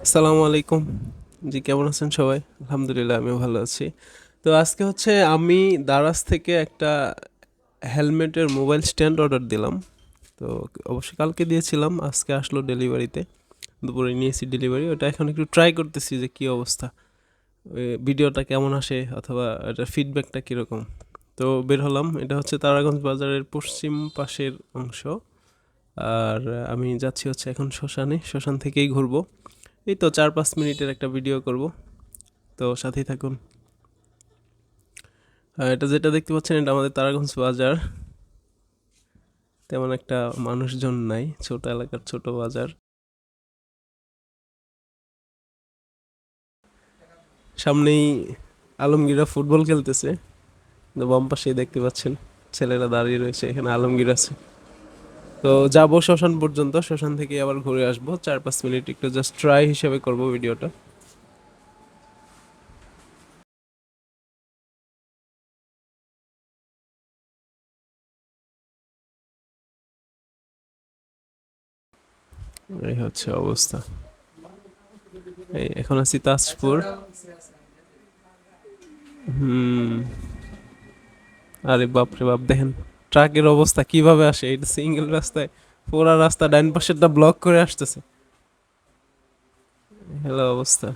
আসসালামু আলাইকুম। জি, কেমন আছেন সবাই? আলহামদুলিল্লাহ আমিও ভালো আছি। তো আজকে হচ্ছে আমি দারাজ থেকে একটা হেলমেটের মোবাইল স্ট্যান্ড অর্ডার দিলাম। তো অবশ্যই কালকে দিয়েছিলাম, আজকে আসলো ডেলিভারিতে। দুপুরে নিয়েছি ডেলিভারি। ওটা এখন একটু ট্রাই করতেছি যে কী অবস্থা। ভিডিওটা কেমন আসে অথবা এটার ফিডব্যাকটা কীরকম। তো বের হলাম, এটা হচ্ছে তারাগঞ্জ বাজারের পশ্চিম পাশের অংশ। আর আমি যাচ্ছি হচ্ছে এখন শ্মশানে, শ্মশান থেকেই ঘুরবো। এই তো 4-5 মিনিটের একটা ভিডিও করব, তো সাথেই থাকুন। এটা যেটা দেখতে পাচ্ছেন এটা আমাদের তারাগঞ্জ বাজার। তেমন একটা মানুষজন নাই, ছোট এলাকার ছোট বাজার। সামনেই আলমগীরা ফুটবল খেলতেছে, তো বাম পাশেই দেখতে পাচ্ছেন ছেলেরা দাঁড়িয়ে রয়েছে, এখানে আলমগীর আছে। তো যাবো শ্মশান পর্যন্ত, শ্মশান থেকে আবার ঘুরে আসবো। 4-5 মিনিট একটু জাস্ট ট্রাই হিসেবে করব ভিডিওটা। এই হচ্ছে অবস্থা। এই এখন আছি তাজপুর। হুম। আরে বাপ রে বাপ, দেখেন ট্রাকের অবস্থা কিভাবে আসে, এটা সিঙ্গেল রাস্তায় পুরা রাস্তা ডাইন পাশেরটা ব্লক করে আসতেছে। হ্যালো অবস্থা।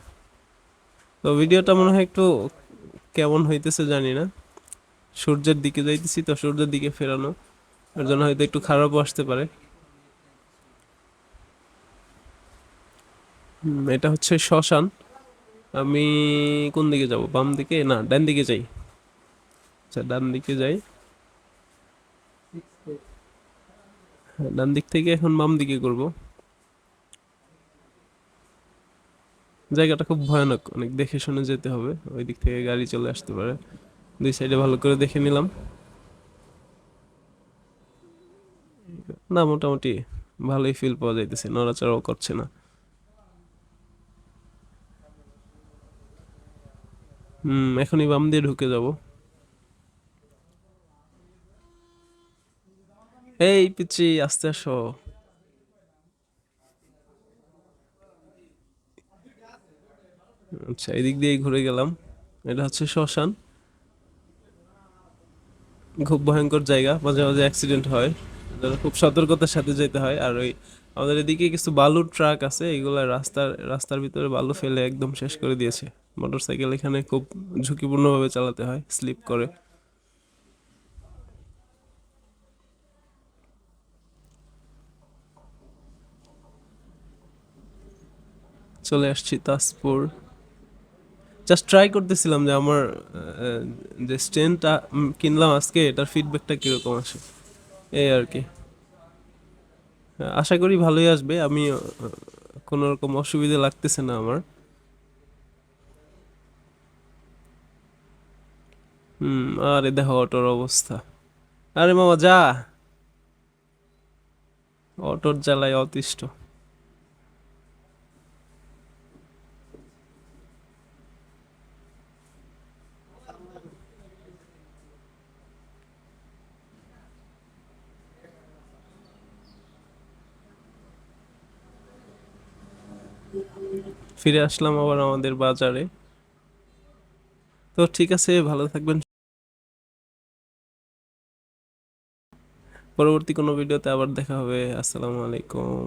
তো ভিডিওটা মনে হয় একটু কেমন হইতেছে জানি না। সূর্যের দিকে যাইতেছি তো, সূর্যের দিকে ফেরানো, এর জন্য হয়তো একটু খারাপও আসতে পারে। এটা হচ্ছে শ্মশান। আমি কোন দিকে যাব, বাম দিকে না ডান দিকে যাই? আচ্ছা ডান দিকে যাই। হ্যাঁ, ডান দিক থেকে এখন বাম দিকে করব। জায়গাটা খুব ভয়ানক, অনেক দেখে শুনে যেতে হবে, ওই দিক থেকে গাড়ি চলে আসতে পারে। দুই সাইডে ভালো করে দেখে নিলাম। না মোটামুটি ভালোই ফিল পাওয়া যাইতেছে, নড়াচড়াও করছে না। এখনই বাম দিয়ে ঢুকে যাব। এই পিচ্ছি আস্তে আসো। আচ্ছা এদিক দিয়েই ঘুরে গেলাম। এটা হচ্ছে শ্মশান। খুব ভয়ঙ্কর জায়গা, মাঝে মাঝে অ্যাক্সিডেন্ট হয়, এজন্য খুব সতর্কতার সাথে যেতে হয়। আর ওই আমাদের এদিকে কিছু বালুর ট্রাক আছে, এগুলা রাস্তার রাস্তার ভিতরে বালু ফেলে একদম শেষ করে দিয়েছে। মোটরসাইকেল এখানে খুব ঝুঁকিপূর্ণভাবে চালাতে হয়, স্লিপ করে। চলে আসছি তাজপুর। জাস্ট ট্রাই করতেছিলাম যে আমার যে স্ট্যান্ডটা কিনলাম আজকে, এটার ফিডব্যাকটা কীরকম আসে, এই আর কি। আশা করি ভালোই আসবে। আমি কোনো রকম অসুবিধা লাগতেছে না আমার। আরে দেখো অটোর অবস্থা। আরে মামা যা, অটোর জ্বালায় অতিষ্ঠ। ফিরে আসলাম আবার আমাদের বাজারে। তো ঠিক আছে, ভালো থাকবেন। পরবর্তী কোনো ভিডিওতে আবার দেখা হবে। আসসালামু আলাইকুম।